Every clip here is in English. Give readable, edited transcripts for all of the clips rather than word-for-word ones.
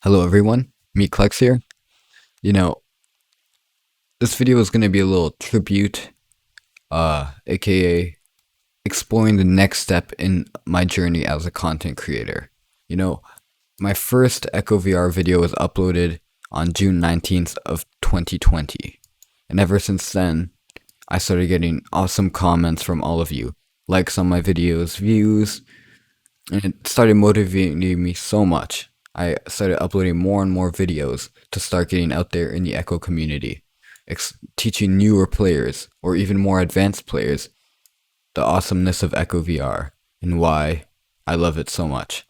Hello everyone, me Clex here. You know, this video is going to be a little tribute, aka exploring the next step in my journey as a content creator. You know, my first Echo VR video was uploaded on June 19th of 2020. And ever since then, I started getting awesome comments from all of you, likes on my videos, views, and it started motivating me so much. I started uploading more and more videos to start getting out there in the Echo community, teaching newer players or even more advanced players the awesomeness of Echo VR and why I love it so much.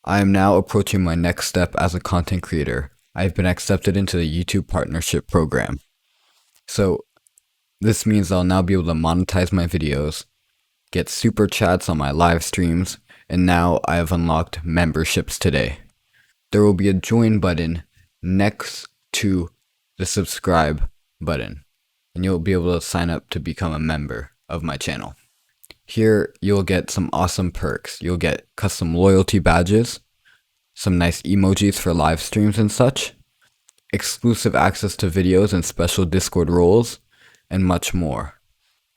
I am now approaching my next step as a content creator. I have been accepted into the YouTube partnership program. So this means I'll now be able to monetize my videos, get super chats on my live streams, and now I have unlocked memberships today. There will be a join button next to the subscribe button, and you'll be able to sign up to become a member of my channel. Here you'll get some awesome perks. You'll get custom loyalty badges, some nice emojis for live streams and such, exclusive access to videos and special Discord roles, and much more.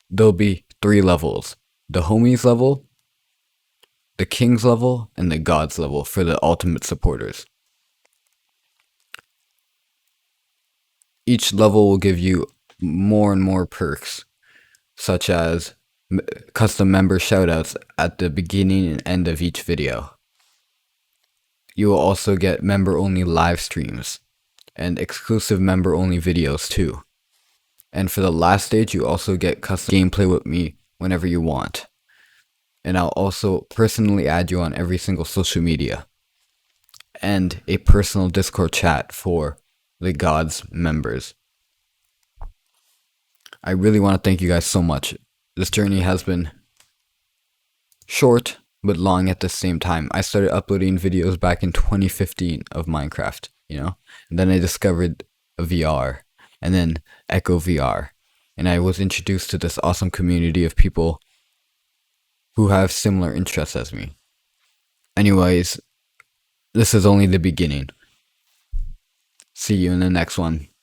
There'll be 3 levels: the homies level, the kings level, and the gods level for the ultimate supporters. Each level will give you more and more perks, such as custom member shoutouts at the beginning and end of each video. You will also get member-only live streams and exclusive member-only videos too. And for the last stage, you also get custom gameplay with me whenever you want. And I'll also personally add you on every single social media, and a personal Discord chat for the Gods members. I really want to thank you guys so much. This journey has been short, but long at the same time. I started uploading videos back in 2015 of Minecraft, and then I discovered VR, and then Echo VR, and I was introduced to this awesome community of people who have similar interests as me. Anyways, this is only the beginning. See you in the next one.